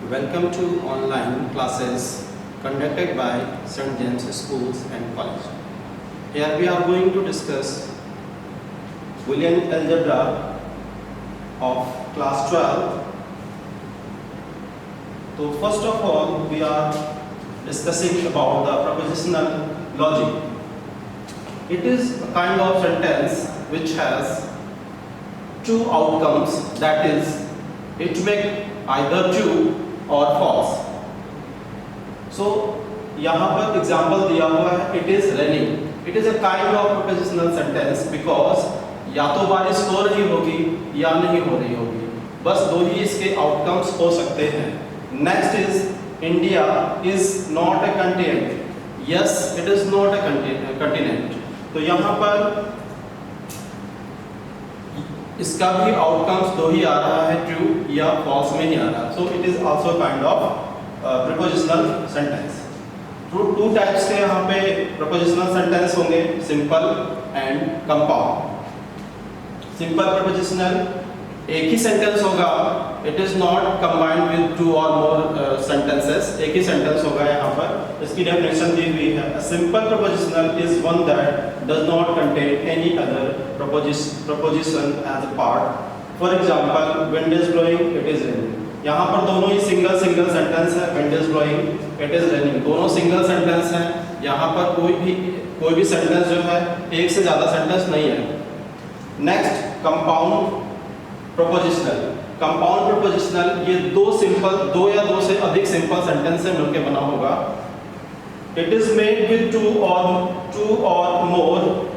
Welcome to online classes conducted by St. James Schools and College. Here we are going to discuss Boolean algebra of class 12. So first of all, we are discussing about the propositional logic. It is a kind of sentence which has two outcomes, that is, it may either true और false. So यहाँ पर example दिया हुआ है, it is raining. It is a kind of propositional sentence because या तो बारिश हो रही होगी या नहीं हो रही होगी, बस दो ही इसके आउटकम्स हो सकते हैं. Next is India is not a continent. Yes, it is not a continent. तो यहाँ पर इसका भी आउटकम्स दो ही आ रहा है, ट्रू या फॉल्स में ही आ रहा है. So it is also kind of prepositional sentence. Two types के यहाँ पे प्रीपोजिशनल सेंटेंस होंगे, simple and compound. Simple prepositional एक ही सेंटेंस होगा, it is not combined with two और मोर सेंटेंसेस. एक ही सेंटेंस होगा. यहाँ पर इसकी डेफिनेशन दी हुई है. A simple prepositional is one that does not contain any other proposition as a part. For example, wind is blowing, it is raining. यहाँ पर दोनों ही सिंगल सेंटेंस है. wind is blowing, it is raining, दोनों single sentence है. यहाँ पर कोई भी सेंटेंस जो है एक से ज़्यादा सेंटेंस नहीं है. Next, compound prepositional. Compound prepositional ये दो या दो से अधिक सिंपल सेंटेंस से मिलकर बना होगा. It is made with two और मोर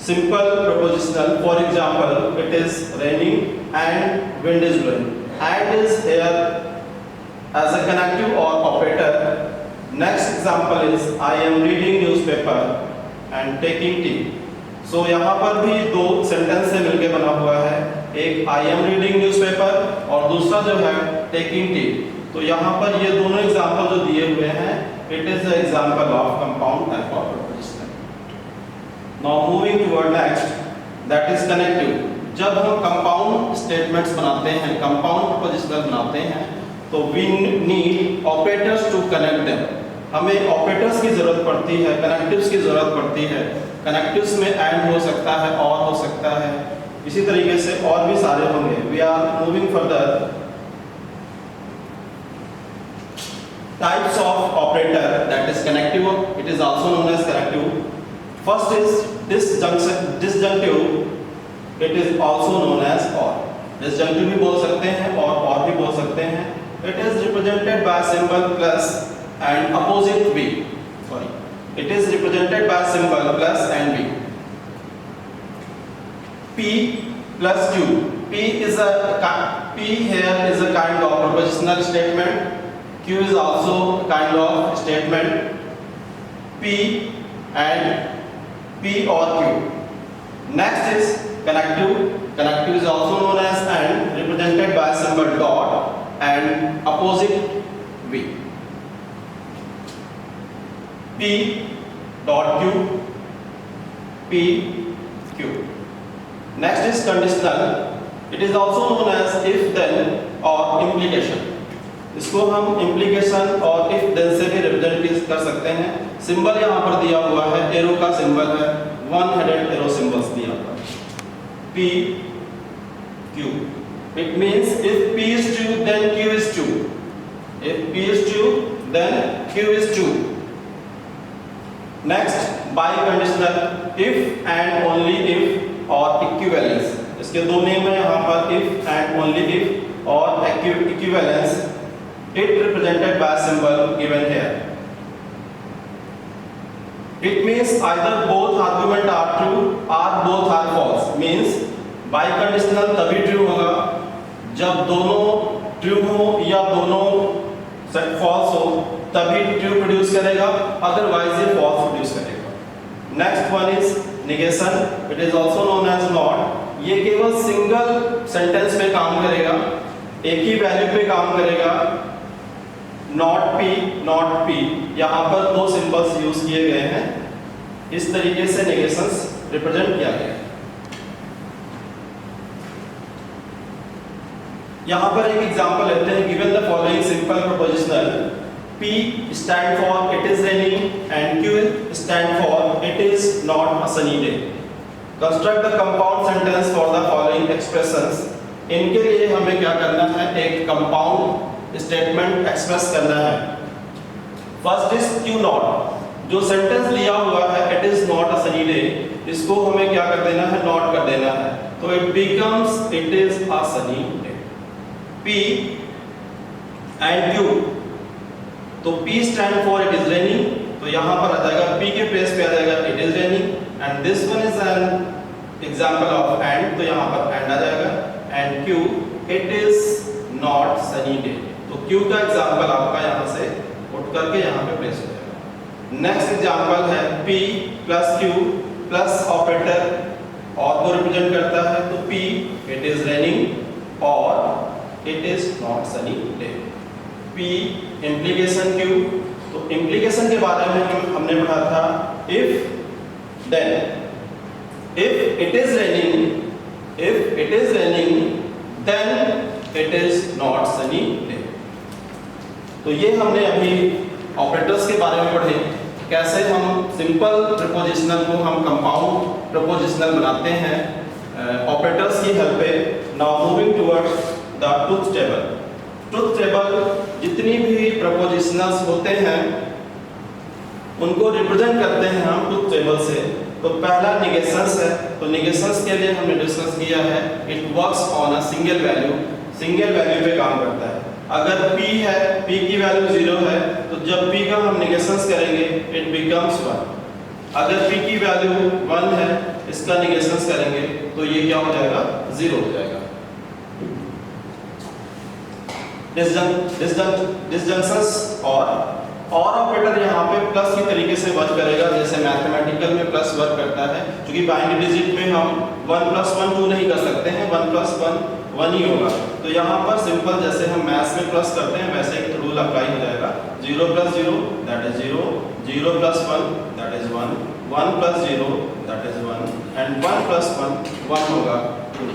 simple propositional. For example, it is raining and wind is blowing. And is here as a connective or operator. Next example is I am reading newspaper and taking tea. So यहाँ पर भी दो sentence से मिलके बना हुआ है. एक I am reading newspaper और दूसरा जो है taking tea. तो यहाँ पर ये दोनों एग्जाम्पल जो दिए हुए हैं, it is an example of compound type of propositional. Now moving toward next, that is connective. जब हम कंपाउंड स्टेटमेंट्स बनाते हैं, कंपाउंड प्रोपोजिशनल बनाते हैं, तो we need operators to connect them. हमें ऑपरेटर्स की जरूरत पड़ती है, कनेक्टिव्स की जरूरत पड़ती है. कनेक्टिव्स में एंड हो सकता है, और हो सकता है, इसी तरीके से और भी सारे होंगे. We are moving further. Types of operator, that is connective. It is also known as connective. First is disjunctive. It is also known as or. Disjunctive भी बोल सकते हैं और भी बोल सकते हैं. It is represented by symbol plus and opposite v. Sorry. It is represented by symbol plus and v. P plus Q. P here is a kind of propositional statement. Q is also kind of statement. P and P or Q. Next is connective. Connective is also known as and, represented by symbol dot and opposite V. P dot Q. P Q. Next is conditional. It is also known as if then or implication. इसको हम implication और if then से भी represent कर सकते हैं. Symbol यहाँ पर दिया हुआ है, एरो का सिंबल है, वन हेडेड एरो सिंबल्स दिया हुआ है. P Q. It means if P is true, then Q is true. If P is true, then Q is true. Next, biconditional. If and only if और equivalence. इसके दो name है यहाँ पर, if and only if और equivalence. It represented by symbol given here. It means either both argument are true or both are false. Means biconditional तभी true होगा जब दोनों true हो या दोनों false हो, तभी true produce करेगा, otherwise ये false produce करेगा. Next one is negation. It is also known as not. ये केवल सिंगल सेंटेंस पे काम करेगा, एक ही वैल्यू पे काम करेगा. नॉट पी यहाँ पर दो सिंबल्स यूज किए गए हैं. इस तरीके से नेगेशंस रिप्रेजेंट किया गया है. यहाँ पर एक एग्जांपल लेते हैं. Given the following simple P stand for it is raining and Q stand for it is not a sunny day. Construct the compound sentence for the following expressions. इनके लिए हमें क्या करना है, एक कंपाउंड स्टेटमेंट एक्सप्रेस करना है. First is Q not. जो सेंटेंस लिया हुआ है it is not a sunny day, इसको हमें क्या कर देना है, नॉट कर देना है. तो it becomes it is a Sunny day. P and Q, तो P stand for it is raining, तो यहां पर आ जाएगा P के प्लेस पे आ जाएगा it is raining and this one is an example of and, तो यहां पर एंड आ जाएगा. And Q it is not sunny day, तो Q का एग्जांपल आपका यहां से उठ करके यहां पे प्लेस हो जाएगा. नेक्स्ट एग्जांपल है P plus Q plus operator और को रिप्रेजेंट करता है, तो P इट इज रेनिंग और it is not sunny day. P implication Q, तो इम्प्लीकेशन के बारे में हमने पढ़ा था if then. If it is raining then it is not sunny day. तो ये हमने अभी ऑपरेटर्स के बारे में पढ़े, कैसे हम सिंपल प्रीपोजिशनल को हम कंपाउंड प्रीपोजिशनल बनाते हैं ऑपरेटर्स की हेल्प पे. Now moving towards the truth table. Truth table जितनी भी प्रीपोजिशनल्स होते हैं उनको रिप्रेजेंट करते हैं हम ट्रुथ टेबल से. तो पहला नेगेशंस है, तो नेगेशंस के लिए हमने डिस्कस किया है it works on a single value. Single value पे काम करता है. अगर P है, P की वैल्यू 0 है, तो जब P का हम नेगेशंस करेंगे इट बिकम्स 1. अगर P की वैल्यू 1 है, इसका नेगेशंस करेंगे तो ये क्या हो जाएगा, 0 हो जाएगा. डिसजंक्शंस और ऑपरेटर यहाँ पे प्लस की तरीके से वर्क करेगा, जैसे मैथमेटिकल में प्लस वर्क करता है. क्योंकि बाइनरी डिजिट में हम 1 + 1 2 नहीं कर सकते हैं, 1 + 1 1 ही होगा. तो यहाँ पर सिंपल जैसे हम मैथ्स में प्लस करते हैं वैसे एक रूल अप्लाई हो जाएगा. 0 + 0 that is 0, 0 + 1 that is 1, 1 + 0 that is 1 and 1 + 1 1 होगा 2.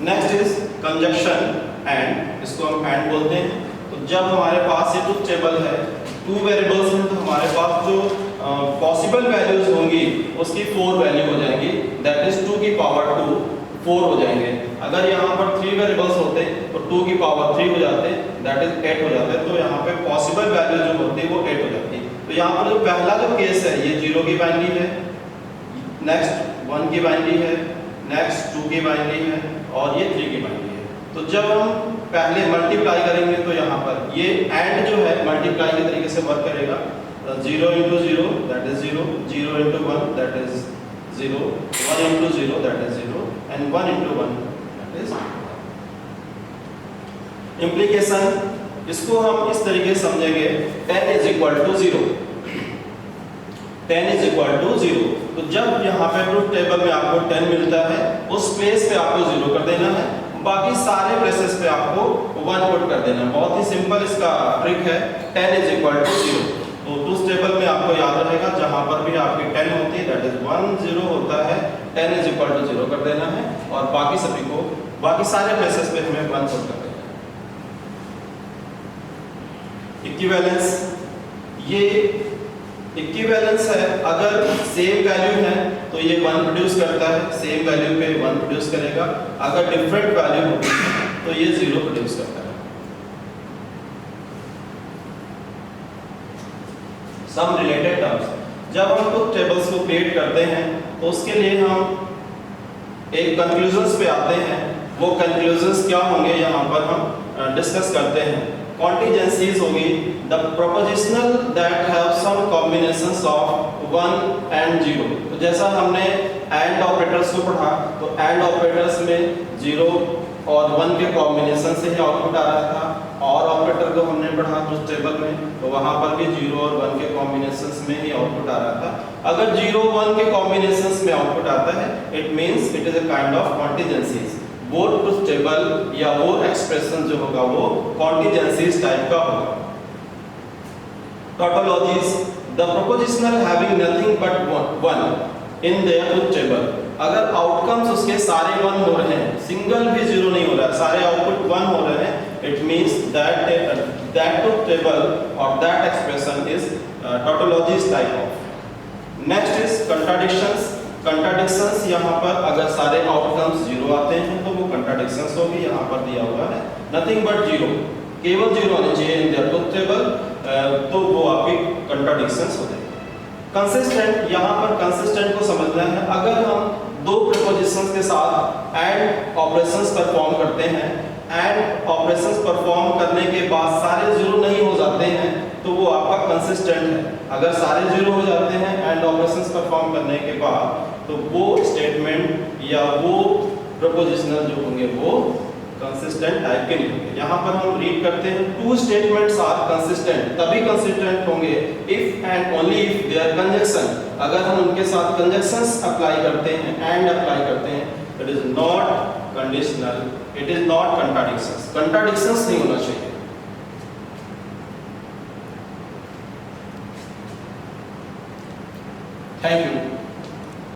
नेक्स्ट इज कंजक्शन एंड, इसको हम एंड बोलते हैं. तो जब हमारे पास ये ट्रुथ टेबल है, 2 वेरिएबल्स हैं, तो हमारे पास जो पॉसिबल वैल्यूज होंगी उसकी 4 वैल्यू हो जाएंगी, दैट इज 2 की पावर 2 4 हो जाएंगे. अगर यहाँ पर 3 वेरिएबल्स होते तो 2 की पावर 3 हो जाते, दैट इज 8 हो जाते. तो यहाँ पे पॉसिबल वैल्यू जो होती है वो 8 हो जाती. तो यहाँ पर जो पहला जो केस है ये 0 की बाइनरी है, नेक्स्ट 1 की बाइनरी है, नेक्स्ट 2 की बाइनरी है और ये 3 की बाइनरी है. तो जब हम पहले मल्टीप्लाई करेंगे तो यहाँ पर ये एंड जो है मल्टीप्लाई के तरीके से वर्क करेगा. 0 × 0 that is 0, 0 × 1 that is 0, 1 × 0 that is 0 and 1 × 1 that is. Implication, इसको हम इस तरीके से समझेंगे 10 = 0. 10 = 0. तो जब यहाँ पे ट्रुथ टेबल में आपको 10 मिलता है उस प्लेस पे आपको 0 कर देना है, बाकी सारे प्लेसेस पे आपको 1 पुट कर देना है. बहुत ही सिंपल इसका ट्रिक है. 10 = 0. तो ट्रुथ टेबल में आपको याद रहेगा जहां पर भी आपकी 10 होती है दैट इज 1 0 होता है, 10 = 0 कर देना है और बाकी सभी को बाकी सारे प्लेसेस पे हमें 1 पुट कर देना है. इक्विवेलेंस, ये इक्विवेलेंस है. अगर सेम वैल्यू है तो ये 1 प्रोड्यूस करता है, सेम वैल्यू पे 1 प्रोड्यूस करेगा. अगर डिफरेंट वैल्यू होती है तो ये 0 प्रोड्यूस करता है. सम रिलेटेड टर्म्स, जब हम कुछ टेबल्स को क्रिएट करते हैं तो उसके लिए हम एक कंक्लूजन्स पे आते हैं. वो कंक्लूजन्स क्या होंगे यहाँ पर हम डिस्कस करते हैं. कॉन्टिजेंसीज होगी, the propositional that have some combinations of 1 and 0. तो जैसा हमने एंड ऑपरेटर्स को पढ़ा तो एंड ऑपरेटर्स में 0 और 1 के कॉम्बिनेशन से ही आउटपुट आ रहा था. और ऑपरेटर को हमने पढ़ा उस टेबल में तो वहां पर भी 0 और 1 के कॉम्बिनेशंस में ही आउटपुट आ रहा था. अगर 0 1 के कॉम्बिनेशंस में आउटपुट आता है it means it is a kind of contingencies. वो ट्रुथ टेबल या वो एक्सप्रेशन जो होगा वो कॉन्टिजेंसीज टाइप का होगा. Tautologies, the propositional having nothing but 1 in their truth table. अगर आउटकम्स उसके सारे 1 हो रहे हैं, सिंगल भी 0 नहीं हो रहा है, सारे आउटपुट 1 हो रहे हैं, it means that that truth table or that expression is tautology type of. Next is contradictions. Contradictions यहाँ पर अगर सारे आउटकम्स जीरो आते हैं तो वो contradictions होगी, यहाँ पर दिया हुआ है nothing but जीरो, केवल जीरो आने चाहिए इन their truth table, तो वो आपकी contradictions हो जाएगी. Consistent, यहाँ पर consistent को समझना है, अगर हम दो prepositions के साथ and operations परफॉर्म करते हैं, and operations परफॉर्म करने के बाद सारे जीरो नहीं हो जाते हैं तो वो आपका कंसिस्टेंट है. अगर सारे जीरो हो जाते हैं एंड ऑपरेशंस परफॉर्म करने के बाद तो वो स्टेटमेंट या वो प्रपोजिशनल जो होंगे वो कंसिस्टेंट टाइप के नहीं होंगे. यहाँ पर हम रीड करते हैं टू स्टेटमेंट्स आर कंसिस्टेंट, तभी कंसिस्टेंट होंगे if and only if their conjunction, अगर हम उनके साथ कंजंक्शंस अप्लाई करते हैं एंड अप्लाई करते हैं, it is not conditional, it is not contradictions. Contradictions नहीं होना चाहिए. Thank you.